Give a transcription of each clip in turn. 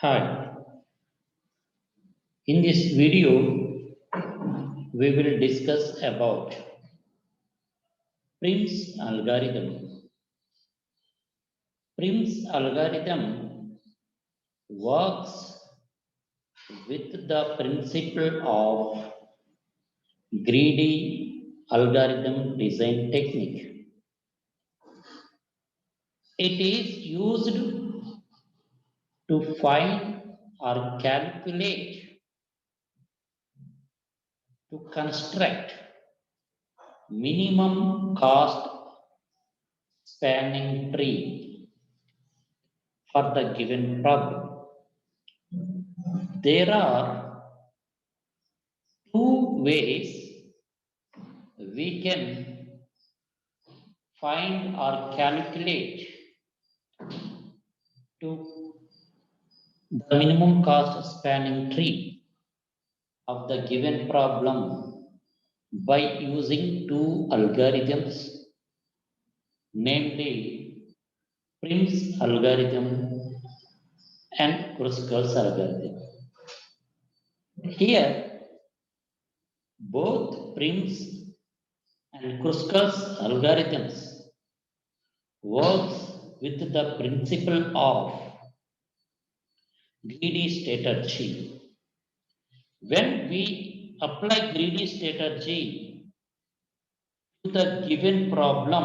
Hi, in this video, we will discuss about Prim's algorithm. Prim's algorithm works with the principle of greedy algorithm design technique. It is used to find or calculate to construct minimum cost spanning tree for the given problem. There are two ways we can find or calculate to the minimum cost spanning tree of the given problem by using two algorithms, namely Prim's algorithm and Kruskal's algorithm. Here, both Prim's and Kruskal's algorithms works with the principle of greedy strategy. When we apply greedy strategy to the given problem,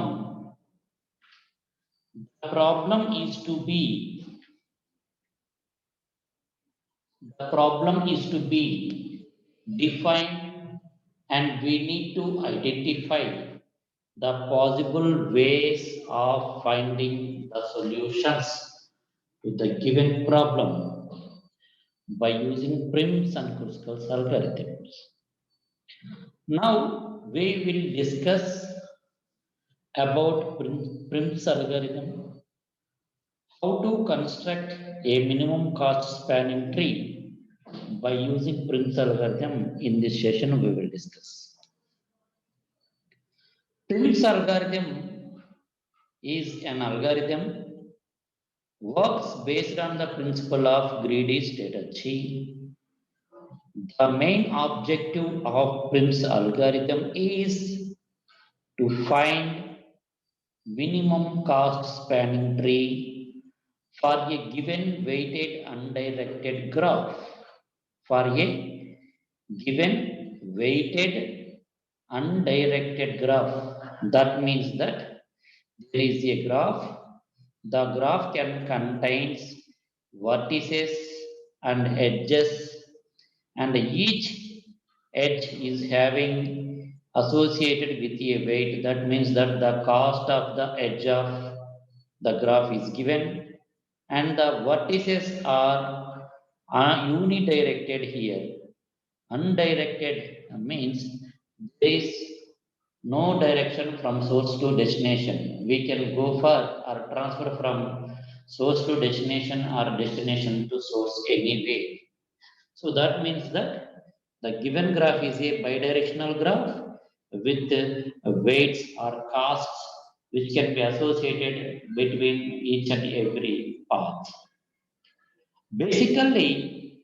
the problem is to be defined, and we need to identify the possible ways of finding the solutions to the given problem by using Prim's and Kruskal's algorithms. Now we will discuss about Prim's algorithm, how to construct a minimum cost spanning tree by using Prim's algorithm. In this session we will discuss. Prim's algorithm is an algorithm works based on the principle of greedy strategy. The main objective of Prim's algorithm is to find minimum cost spanning tree for a given weighted undirected graph. For a given weighted undirected graph, that means that there is a graph. The graph can contains vertices and edges, and each edge is having associated with a weight. That means that the cost of the edge of the graph is given, and the vertices are unidirected here. Undirected means there is no direction from source to destination. We can go for or transfer from source to destination or destination to source anyway. So that means that the given graph is a bidirectional graph with weights or costs which can be associated between each and every path. Basically,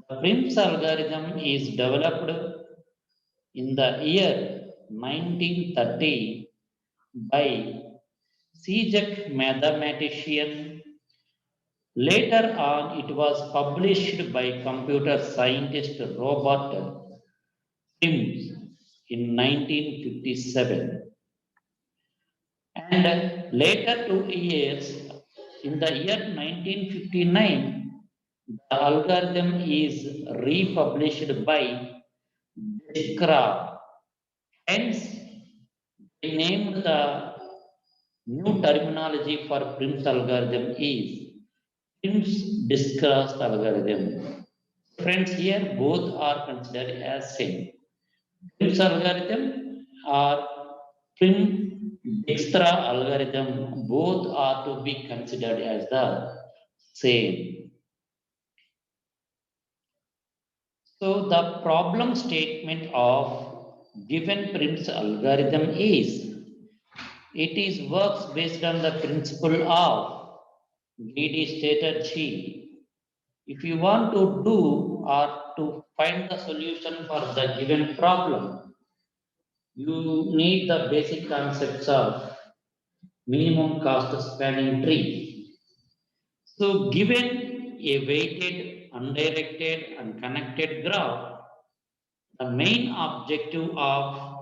the Prim's algorithm is developed in the year 1930 by Czech mathematician. Later on, it was published by computer scientist Robert Prim in 1957. And later 2 years, in the year 1959, the algorithm is republished by Descartes. Hence, they named the new terminology for Prim's algorithm is Prim's Descartes algorithm. Friends, here both are considered as same. Prim's algorithm or Prim Dijkstra algorithm, both are to be considered as the same. So the problem statement of given Prim's algorithm is it is works based on the principle of greedy strategy. If you want to do or to find the solution for the given problem, you need the basic concepts of minimum cost spanning tree. So given a weighted, undirected and connected graph, the main objective of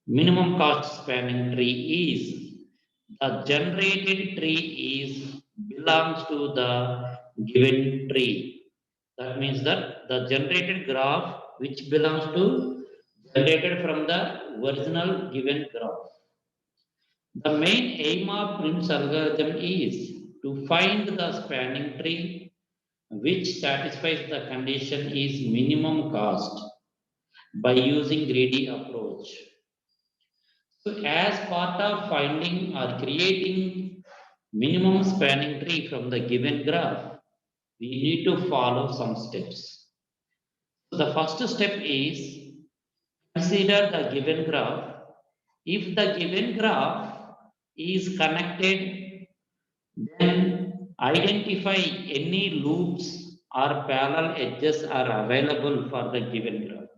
minimum cost spanning tree is the generated tree is belongs to the given tree. That means that the generated graph which belongs to generated from the original given graph. The main aim of Prim's algorithm is to find the spanning tree which satisfies the condition is minimum cost by using greedy approach. So as part of finding or creating minimum spanning tree from the given graph, we need to follow some steps. So the first step is consider the given graph. If the given graph is connected, then identify any loops or parallel edges are available for the given graph.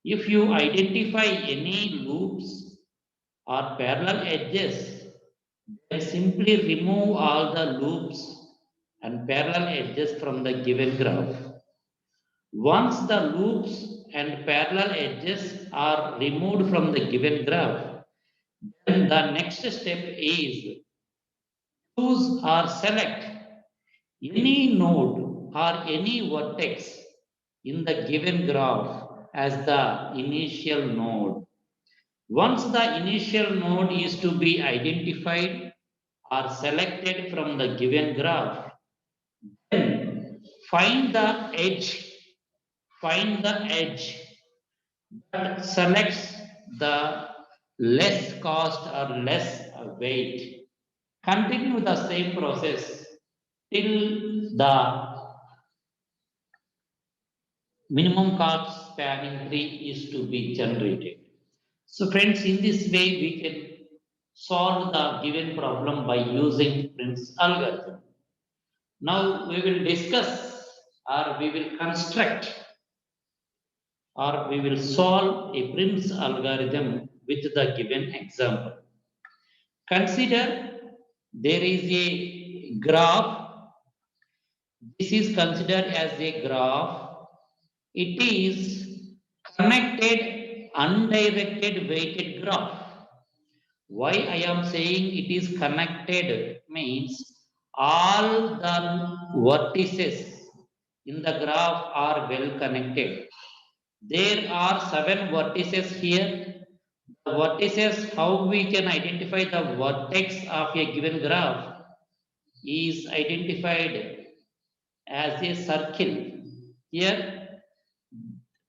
If you identify any loops or parallel edges, then simply remove all the loops and parallel edges from the given graph. Once the loops and parallel edges are removed from the given graph, then the next step is choose or select any node or any vertex in the given graph as the initial node. Once the initial node is to be identified or selected from the given graph, then find the edge, find the edge that selects the less cost or less weight. Continue the same process till the minimum cost spanning tree is to be generated. So friends, in this way we can solve the given problem by using Prim's algorithm. Now we will discuss or we will construct or we will solve a Prim's algorithm with the given example. Consider there is a graph. This is considered as a graph. It is connected, undirected weighted graph. Why I am saying it is connected means all the vertices in the graph are well connected. There are 7 vertices here. The vertices, how we can identify the vertex of a given graph is identified as a circle. Here,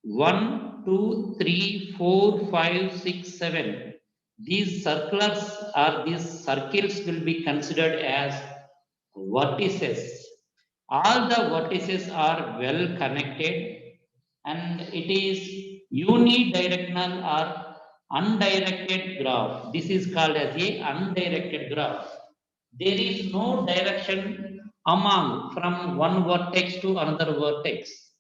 1, 2, 3, 4, 5, 6, 7. These circles or these circles will be considered as vertices. All the vertices are well connected and it is unidirectional or undirected graph. This is called as a undirected graph. There is no direction among from one vertex to another vertex.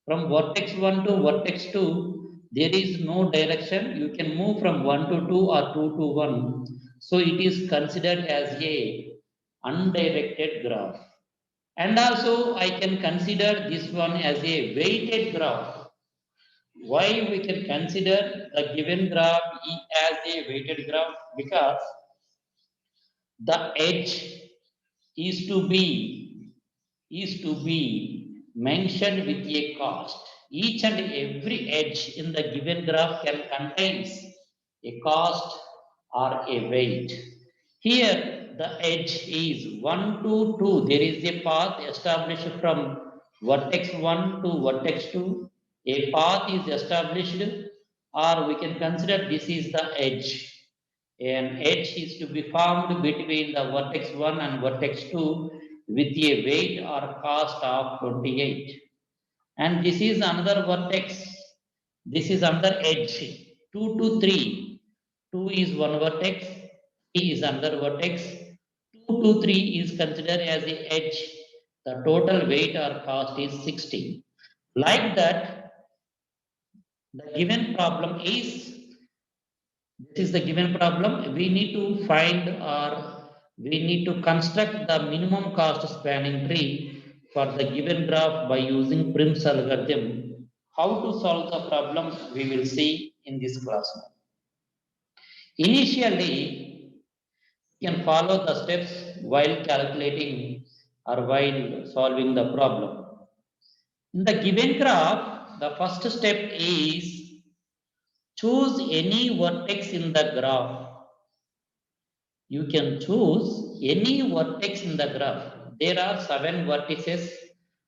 From vertex 1 to vertex 2, there is no direction. You can move from 1 to 2 or 2 to 1. So it is considered as a undirected graph. And also I can consider this one as a weighted graph. Why we can consider the given graph as a weighted graph? Because the edge is to be mentioned with a cost. Each and every edge in the given graph can contains a cost or a weight. Here the edge is 1 to 2. There is a path established from vertex 1 to vertex 2. A path is established, or we can consider this is the edge. An edge is to be formed between the vertex 1 and vertex 2 with a weight or cost of 28. And this is another vertex. This is another edge. 2 to 3. 2 is one vertex. 3 is another vertex. 2 to 3 is considered as the edge. the total weight or cost is 60. Like that, the given problem is, this is the given problem. We need to find or we need to construct the minimum cost spanning tree for the given graph by using Prim's algorithm. How to solve the problem we will see in this class. Initially, you can follow the steps while calculating or while solving the problem. In the given graph, the first step is choose any vertex in the graph. You can choose any vertex in the graph. There are 7 vertices: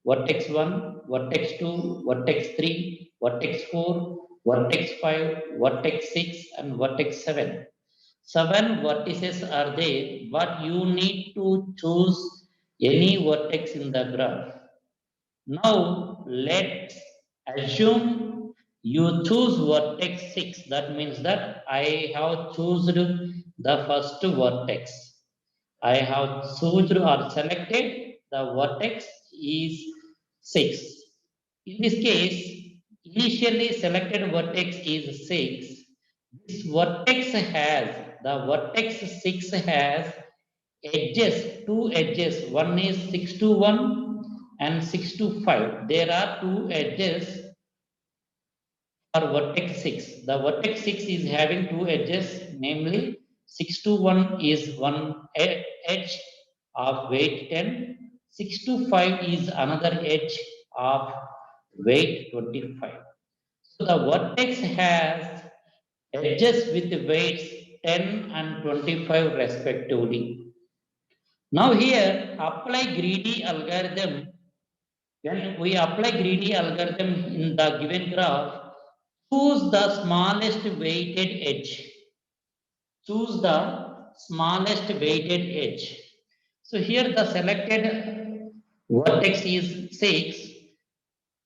vertex 1, vertex 2, vertex 3, vertex 4, vertex 5, vertex 6, and vertex 7. 7 vertices are there, but you need to choose any vertex in the graph. Now let's assume you choose vertex 6. That means that I have chosen the first vertex. I have chosen or selected the vertex is 6. In this case, initially selected vertex is 6. This vertex has, the vertex 6 has edges, two edges. One is 6 to 1 and 6 to 5. There are two edges for vertex 6. The vertex 6 is having two edges, namely 6 to 1 is one edge of weight 10, 6 to 5 is another edge of weight 25. So the vertex has edges with weights 10 and 25 respectively. Now here apply greedy algorithm. When we apply greedy algorithm in the given graph, choose the smallest weighted edge. Choose the smallest weighted edge. So here the selected vertex is 6.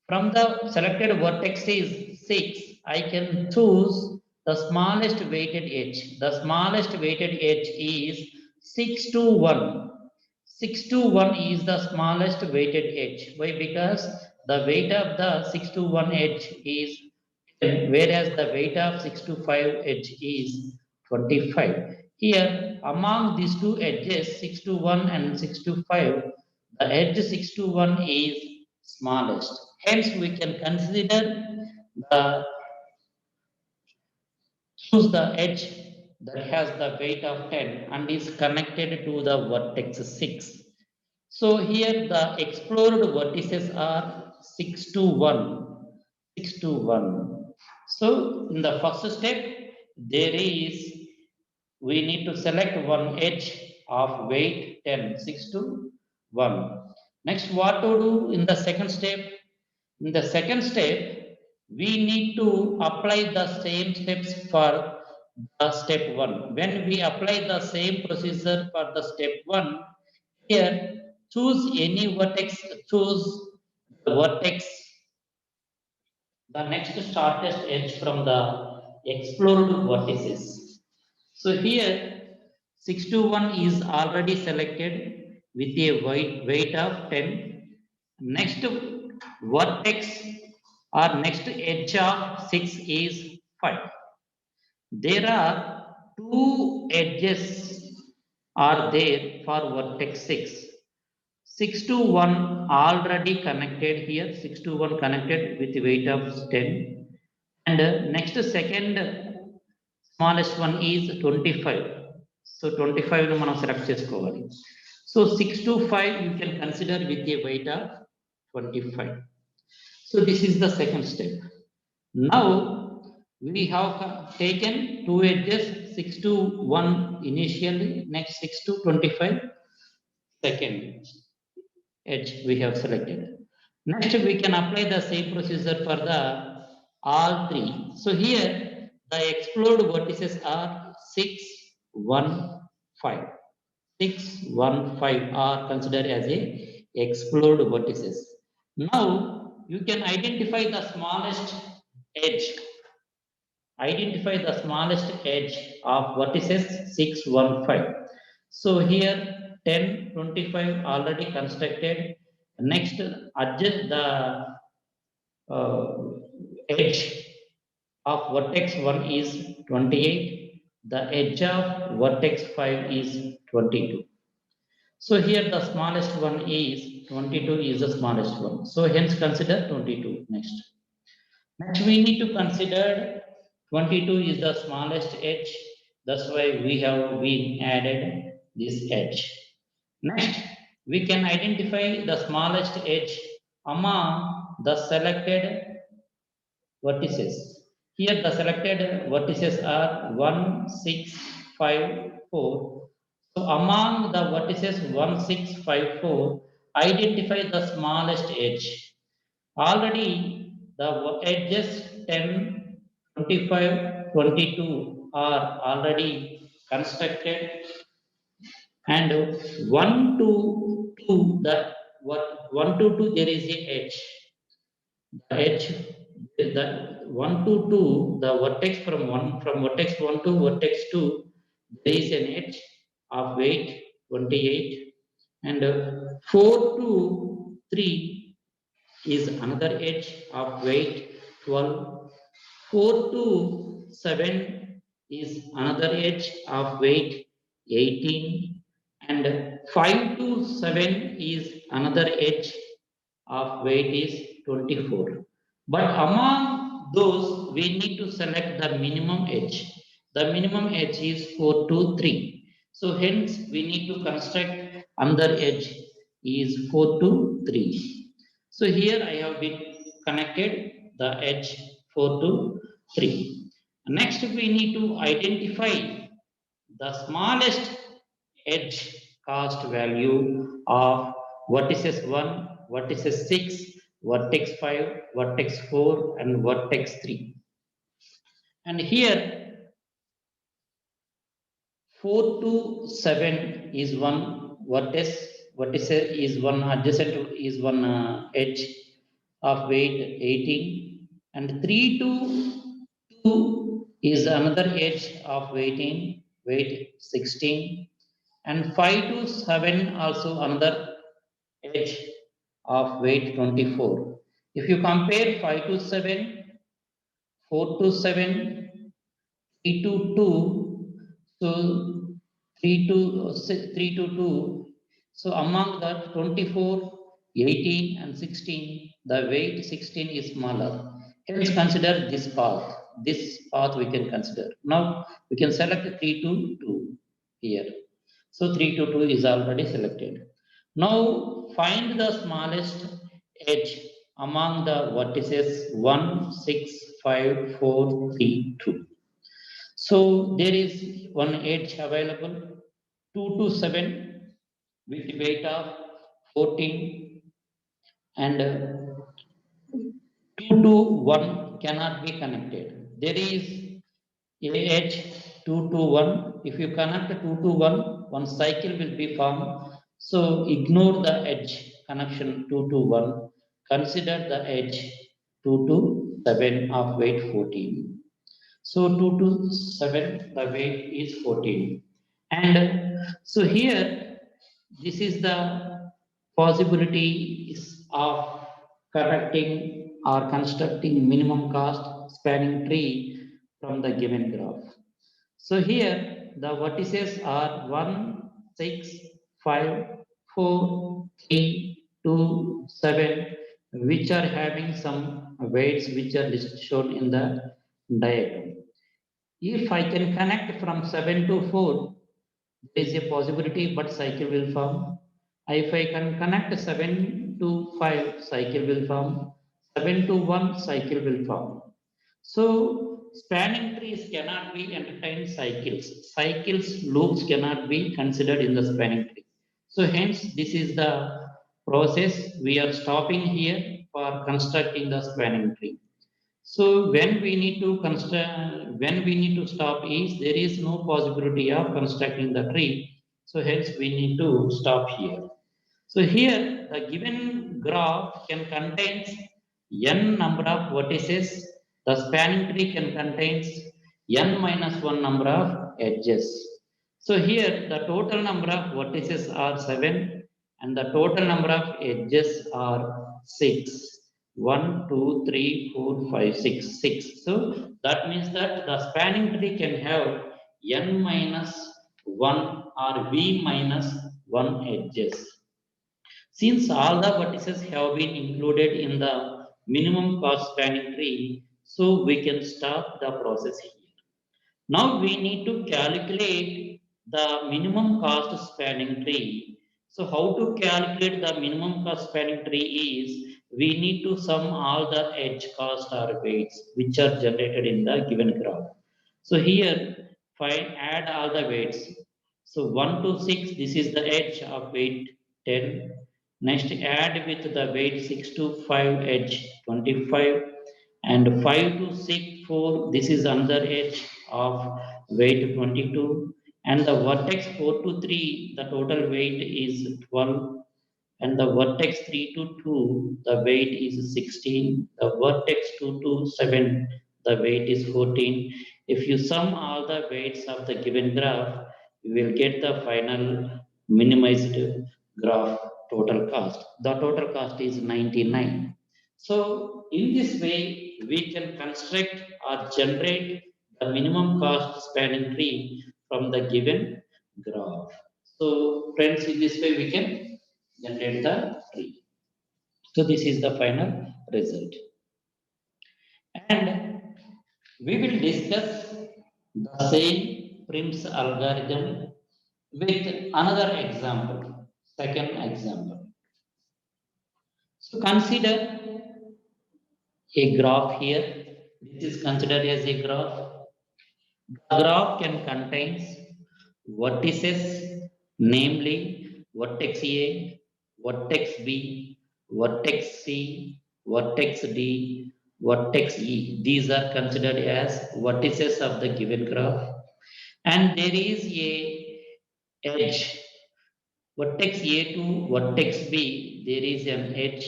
From the selected vertex is 6, I can choose the smallest weighted edge. The smallest weighted edge is 6 to 1. 6 to 1 is the smallest weighted edge. Why? Because the weight of the 6 to 1 edge is 10, whereas the weight of 6 to 5 edge is 25. Here, among these two edges, 6 to 1 and 6 to 5, the edge 6 to 1 is smallest. Hence, we can consider the choose the edge that has the weight of 10 and is connected to the vertex 6. So here the explored vertices are 6 to 1. 6 to 1. So in the first step, there is, we need to select one edge of weight 10, 6 to 1. Next, what to do in the second step? In the second step, we need to apply the same steps for the step 1. When we apply the same procedure for the step 1, here choose any vertex, choose the vertex, the next shortest edge from the explored vertices. So here 6 to 1 is already selected with a weight of 10. Next vertex or next edge of 6 is 5. There are two edges are there for vertex 6. 6 to 1 already connected here, 6 to 1 connected with weight of 10. And next second smallest one is 25. So 25 ను మనం select చేసుకోవాలి. So 6 to 5 you can consider with a weight of 25. So this is the second step. Now we have taken two edges, 6 to 1 initially, next 6 to 25 second edge we have selected. Next we can apply the same procedure for the all three. So here the explored vertices are 6, 1, 5. 6, 1, 5 are considered as a explored vertices. Now you can identify the smallest edge. Identify the smallest edge of vertices 6, 1, 5. So here 10, 25 already constructed. Next, adjust the edge of vertex 1 is 28. The edge of vertex 5 is 22. So here the smallest one is 22 is the smallest one. So hence consider 22 next. Next we need to consider 22 is the smallest edge. That's why we have been added this edge. Next, we can identify the smallest edge among the selected vertices. Here the selected vertices are 1, 6, 5, 4. So among the vertices 1, 6, 5, 4, identify the smallest edge. Already the edges 10, 25, 22 are already constructed, and 1 to 2, the what 1 to 2 there is a edge. The edge, the 1 to 2, the vertex from vertex 1 to vertex 2, there is an edge of weight 28, and 4 to 3 is another edge of weight 12. 4 to 7 is another edge of weight 18, and 5 to 7 is another edge of weight is 24. But among those, we need to select the minimum edge. The minimum edge is 4 to 3. So hence we need to construct another edge is 4 to 3. So here I have been connected the edge 4 to 3. Next we need to identify the smallest edge cost value of vertices 1, vertices 6, vertex 5, vertex 4, and vertex 3. And here 4 to 7 is one vertex is one adjacent is one edge of weight 18, and 3 to 2 is another edge of weight 16, and 5 to 7 also another edge of weight 24. If you compare 5 to 7, 4 to 7, 3 to 2, so 3 to 2, so among that 24, 18 and 16, the weight 16 is smaller. Hence consider this path. This path we can consider. Now we can select 3 to 2 here. So 3 to 2 is already selected. Now find the smallest edge among the vertices 1, 6, 5, 4, 3, 2. So there is one edge available 2 to 7 with weight of 14, and 2 to 1 cannot be connected. There is a edge 2 to 1. If you connect 2 to 1, one cycle will be formed. So ignore the edge connection 2 to 1. Consider the edge 2 to 7 of weight 14. So 2 to 7, the weight is 14. And so here, this is the possibilities of correcting or constructing minimum cost spanning tree from the given graph. So here, the vertices are 1, 6, 5, 4, 3, 2, 7, which are having some weights which are shown in the diagram. If I can connect from 7 to 4, there is a possibility, but cycle will form. If I can connect 7 to 5, cycle will form. 7 to 1, cycle will form. So, spanning trees cannot be entertained cycles. Cycles, loops cannot be considered in the spanning tree. So, hence, this is the process we are stopping here for constructing the spanning tree. So when we need to construct, when we need to stop is there is no possibility of constructing the tree. So hence we need to stop here. So here the given graph can contain n number of vertices. The spanning tree can contain n minus 1 number of edges. So here the total number of vertices are 7 and the total number of edges are 6. 1, 2, 3, 4, 5, 6, 6. So that means that the spanning tree can have n minus 1 or v minus 1 edges. Since all the vertices have been included in the minimum cost spanning tree, so we can stop the process here. Now we need to calculate the minimum cost spanning tree. So how to calculate the minimum cost spanning tree is we need to sum all the edge cost or weights which are generated in the given graph. So here find add all the weights. So 1 to 6, this is the edge of weight 10. Next add with the weight 6 to 5 edge 25, and 5 to 6 4, this is another edge of weight 22, and the vertex 4 to 3, the total weight is 12, and the vertex 3 to 2, the weight is 16, the vertex 2 to 7, the weight is 14. If you sum all the weights of the given graph, you will get the final minimized graph total cost. The total cost is 99. So in this way, we can construct or generate the minimum cost spanning tree from the given graph. So friends, in this way we can generate the tree. So this is the final result. And we will discuss the same Prim's algorithm with another example, second example. So consider a graph here. This is considered as a graph. The graph can contain vertices, namely vertex A, vertex B, vertex C, vertex D, vertex E. These are considered as vertices of the given graph. And there is a edge, vertex A to vertex B, there is an edge.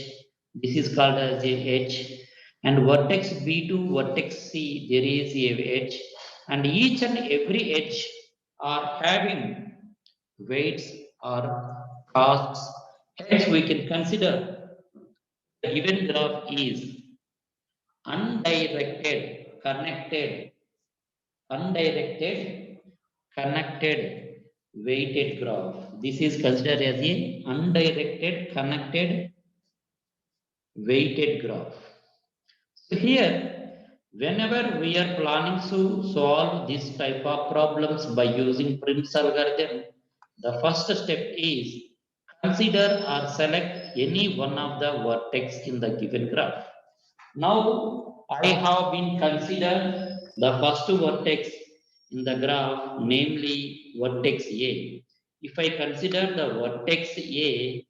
This is called as a edge. And vertex B to vertex C, there is a edge. And each and every edge are having weights or costs. Hence, we can consider the given graph is undirected, connected, undirected, connected, weighted graph. This is considered as a undirected, connected, weighted graph. So here, whenever we are planning to solve this type of problems by using Prim's algorithm, the first step is consider or select any one of the vertex in the given graph. Now I have been considered the first vertex in the graph, namely vertex A. If I consider the vertex A,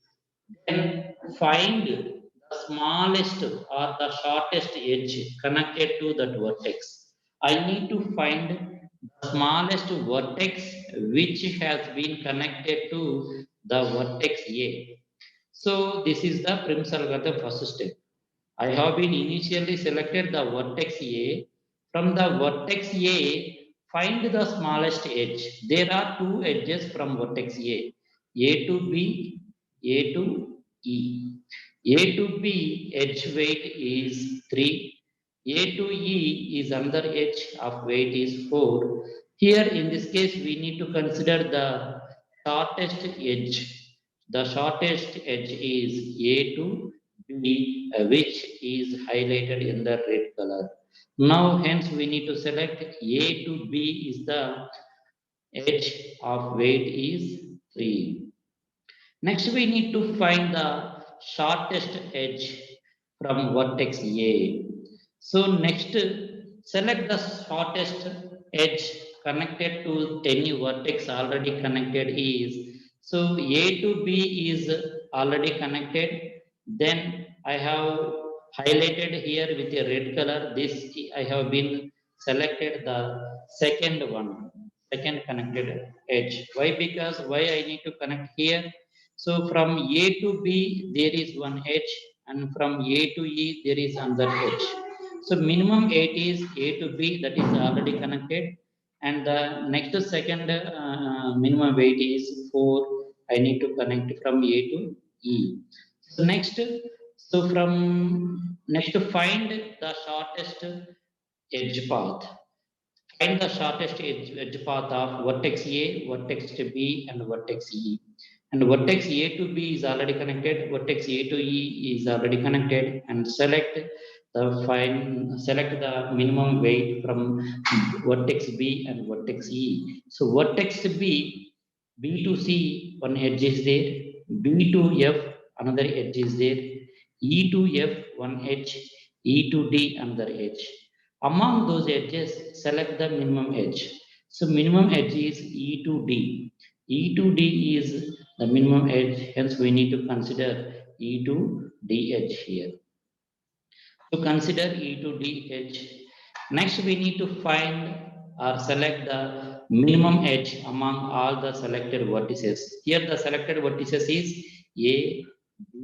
then find the smallest or the shortest edge connected to that vertex. I need to find the smallest vertex which has been connected to the vertex A. So this is the Prim's algorithm first step. I have been initially selected the vertex A. From the vertex A, find the smallest edge. There are two edges from vertex A to B, A to E. A to B edge weight is 3. A to E is another edge of weight is 4. Here in this case, we need to consider the shortest edge. The shortest edge is A to B, which is highlighted in the red color. Now, hence, we need to select A to B is the edge of weight is 3. Next, we need to find the shortest edge from vertex A. So, next, select the shortest edge connected to any vertex already connected is. So, A to B is already connected. Then, I have highlighted here with a red color. This I have been selected the second one, second connected edge. Why? Because why I need to connect here? So from A to B, there is one edge, and from A to E, there is another edge. So minimum edge is A to B, that is already connected, and the next second minimum weight is 4, I need to connect from A to E. So next, find the shortest edge path. Find the shortest edge path of vertex A, vertex B, and vertex E. And vertex A to B is already connected, vertex A to E is already connected, and select the minimum weight from vertex B and vertex E. So vertex B to C, one edge is there, B to F, another edge is there, E to F, one edge, E to D, another edge. Among those edges, select the minimum edge. So minimum edge is E to D. E to D is the minimum edge, hence we need to consider E to D edge here. To consider E to D edge. Next, we need to find or select the minimum edge among all the selected vertices. Here, the selected vertices is A,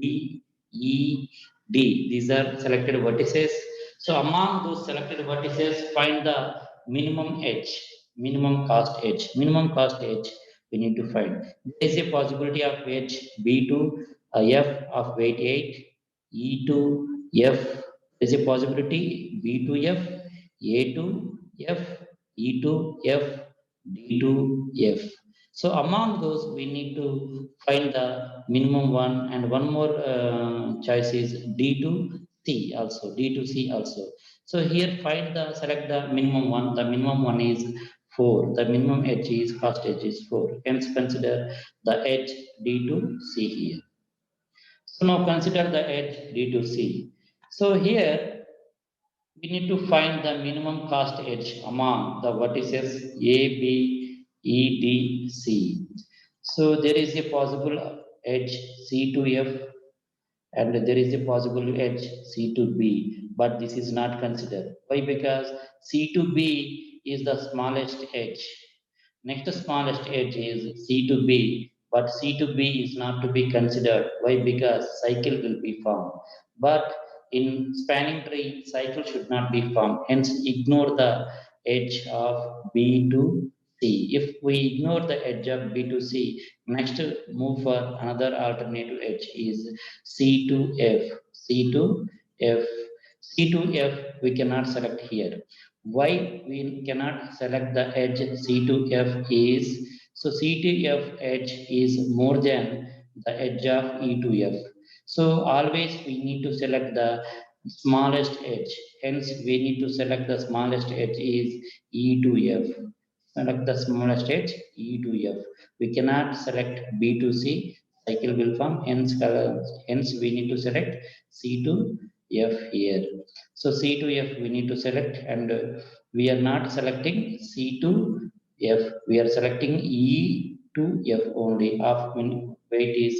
B, E, D. These are selected vertices. So, among those selected vertices, find the minimum edge, minimum cost edge. Minimum cost edge we need to find. There is a possibility of edge B to F of weight 8, E to F is a possibility B to F, A to F, E to F, D to F. So among those, we need to find the minimum one, and one more choice is D to C also, D to C also. So here select the minimum one. The minimum one is 4. The minimum edge is cost edge is 4. Hence consider the edge D to C here. So now consider the edge D to C. So here we need to find the minimum cost edge among the vertices A, B, E, D, C. So there is a possible edge C to F, and there is a possible edge C to B, but this is not considered. Why? Because C to B is the smallest edge. Next smallest edge is C to B, but C to B is not to be considered. Why? Because cycle will be formed. But in spanning tree, cycle should not be formed. Hence, ignore the edge of B to C. If we ignore the edge of B to C, next move for another alternative edge is C to F. C to F. C to F we cannot select here. Why we cannot select the edge C to F is, so C to F edge is more than the edge of E to F. So always we need to select the smallest edge. Hence we need to select the smallest edge is E to F. Select the smallest edge E to F. We cannot select B to C. Cycle will form. Hence we need to select C to F here. So C to F we need to select, and we are not selecting C to F. We are selecting E to F only of when weight is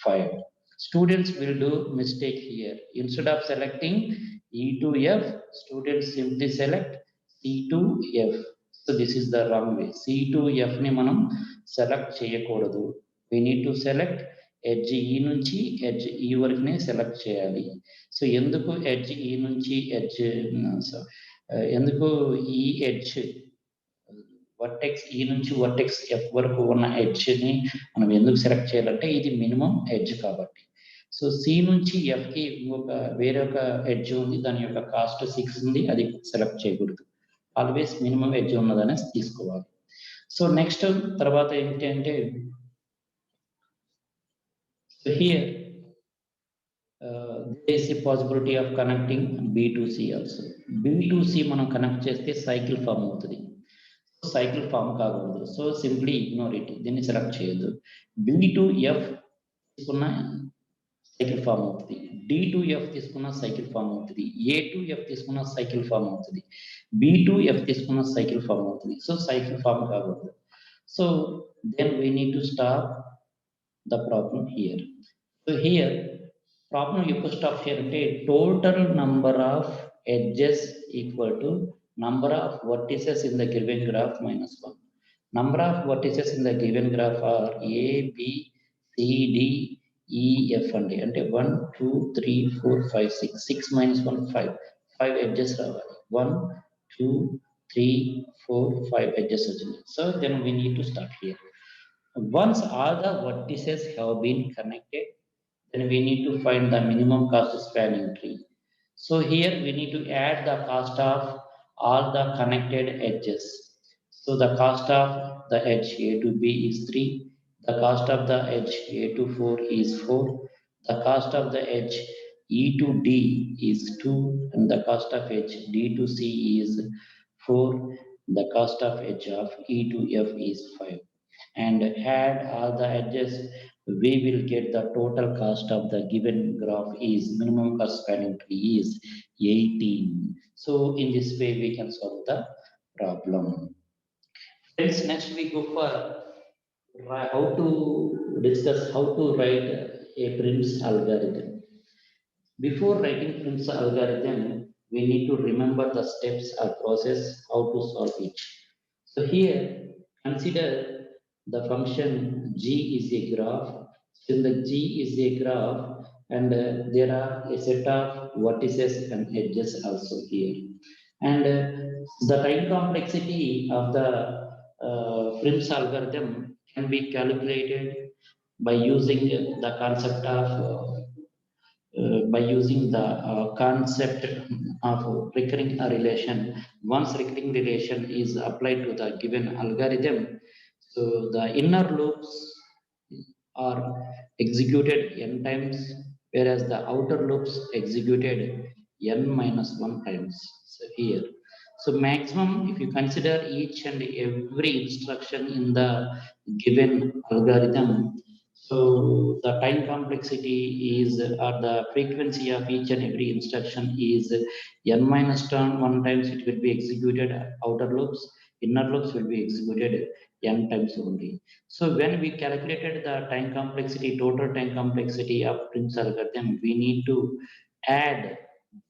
5. Students will do mistake here. Instead of selecting E to F, students simply select C to F. So this is the wrong way. C to F ని మనం select చేయకూడదు. We need to select edge ఈ నుంచి edge ఈ వరకునే select చేయాలి. So ఎందుకు edge ఈ నుంచి ఎందుకు ఈ ఎడ్జ్ వర్టెక్స్ ఈ నుంచి వర్టెక్స్ ఎఫ్ వరకు ఉన్న ఎడ్జ్ని మనం ఎందుకు సెలెక్ట్ చేయాలంటే ఇది మినిమం ఎడ్జ్ కాబట్టి. సో సి నుంచి ఎఫ్కి వేరొక ఎడ్జ్ ఉంది, దాని యొక్క కాస్ట్ 6 ఉంది, అది సెలెక్ట్ చేయకూడదు. ఆల్వేస్ మినిమం ఎడ్జ్ ఉన్నదనే తీసుకోవాలి. సో నెక్స్ట్ తర్వాత ఏంటంటే here there is a possibility of connecting B to C also. B to C మనం కనెక్ట్ చేస్తే సైకిల్ ఫామ్ అవుతుంది. సైకిల్ ఫామ్ కాకూడదు. సో సింప్లీ ఇగ్నోర్ ఇట్, దీన్ని సెలెక్ట్ చేయొద్దు. B to F తీసుకున్న సైకిల్ ఫామ్ అవుతుంది, D to F తీసుకున్న cycle form అవుతుంది, A to F తీసుకున్న సైకిల్ ఫామ్ అవుతుంది, B to F తీసుకున్న సైకిల్ ఫామ్ అవుతుంది. సో సైకిల్ ఫామ్ కాకూడదు. So then we need to stop the problem here. So here problem equals stop here అంటే total number of edges equal to number of vertices in the given graph minus 1. Number of vertices in the given graph are A, B, C, D, E, F and A. అంటే 1, 2, 3, 4, 5, 6. 6 minus 1, 5. 5 edges రావాలి. 1, 2, 3, 4, 5 edges వచ్చింది. So then we need to start here. Once all the vertices have been connected, then we need to find the minimum cost spanning tree. So here we need to add the cost of all the connected edges. So the cost of the edge A to B is 3, the cost of the edge A to 4 is 4, the cost of the edge E to D is 2, and the cost of edge D to C is 4, the cost of edge of E to F is 5, and add all the edges, we will get the total cost of the given graph is minimum cost spanning tree is 18. So in this way we can solve the problem. Friends, next we go for how to discuss how to write a Prim's algorithm. Before writing Prim's algorithm, we need to remember the steps or process how to solve it. So here, consider the function g is a graph. So the g is a graph, and there are a set of vertices and edges also here. And the time complexity of the Prim's algorithm can be calculated by using the concept of by using the concept of recurring relation. Once recurring relation is applied to the given algorithm, so the inner loops are executed n times, whereas the outer loops executed n minus 1 times. So here, so maximum, if you consider each and every instruction in the given algorithm, so the time complexity is, or the frequency of each and every instruction is n minus turn 1 times it will be executed outer loops, inner loops will be executed n times only. So when we calculated the time complexity, total time complexity of Prim's algorithm, we need to add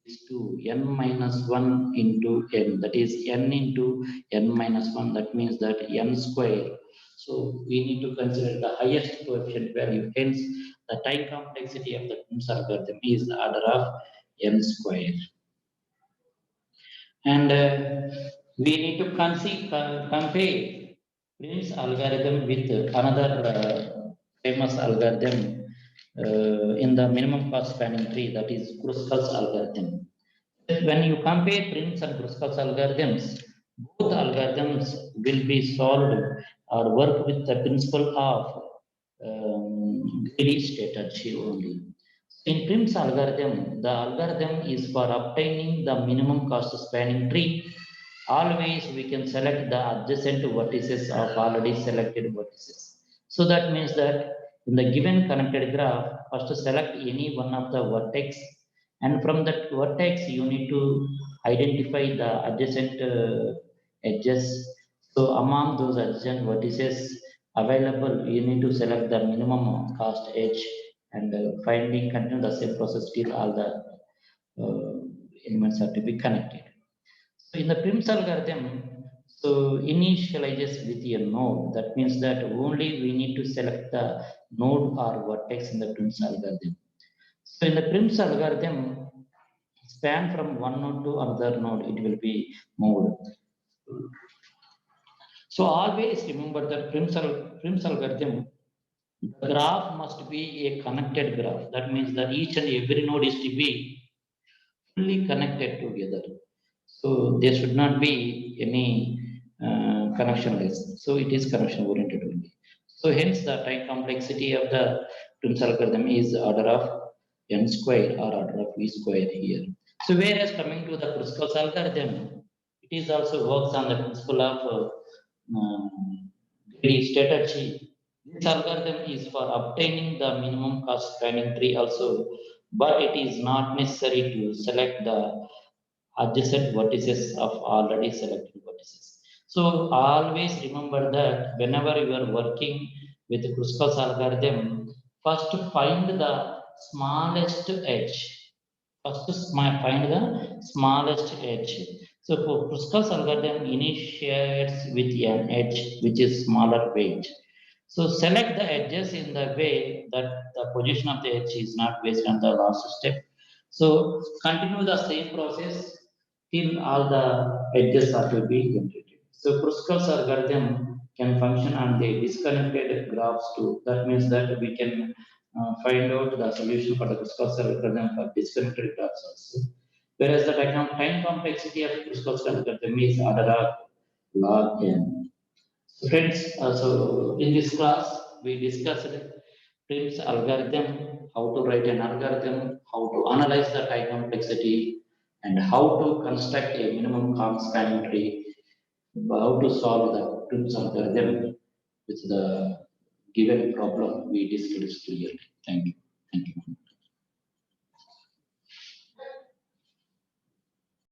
this to n minus 1 into n, that is n into n minus 1, that means that n square. So we need to consider the highest coefficient value, hence the time complexity of the Prim's algorithm is the order of n square. And we need to compare Prim's algorithm with another famous algorithm in the minimum cost spanning tree, that is Kruskal's algorithm. When you compare Prim's and Kruskal's algorithms, both algorithms will be solved or work with the principle of greedy strategy only. In Prim's algorithm, the algorithm is for obtaining the minimum cost spanning tree. Always we can select the adjacent vertices of already selected vertices. So that means that in the given connected graph, first select any one of the vertex, and from that vertex you need to identify the adjacent edges. So among those adjacent vertices available, you need to select the minimum cost edge, and finally continue the same process till all the elements are to be connected. So in the Prim's algorithm, so initializes with a node. That means that only we need to select the node or vertex in the Prim's algorithm. So in the Prim's algorithm, span from one node to another node, it will be moved. So always remember that Prim's algorithm, the graph must be a connected graph. That means that each and every node is to be fully connected together. So there should not be any connectionless. So it is connection oriented only. So hence the time complexity of the Prim's algorithm is order of n square or order of v square here. So whereas coming to the Kruskal's algorithm, it is also works on the principle of greedy strategy. This algorithm is for obtaining the minimum cost spanning tree also, but it is not necessary to select the adjacent vertices of already selected vertices. So always remember that whenever you are working with Kruskal's algorithm, first find the smallest edge. Find the smallest edge. So for Kruskal's algorithm initiates with an edge which is smaller weight. So select the edges in the way that the position of the edge is not based on the last step. So continue the same process till all the edges are to be completed. So Kruskal's algorithm can function on the disconnected graphs too. That means that we can find out the solution for the crisscross algorithm for disconnected graphs also. Whereas the time complexity of crisscross algorithm is order of log n. So friends, so in this class we discussed Prim's algorithm, how to write an algorithm, how to analyze the time complexity, and how to construct a minimum common spanning tree, how to solve the Prim's algorithm with the given problem we discussed clearly. Thank you. Thank you.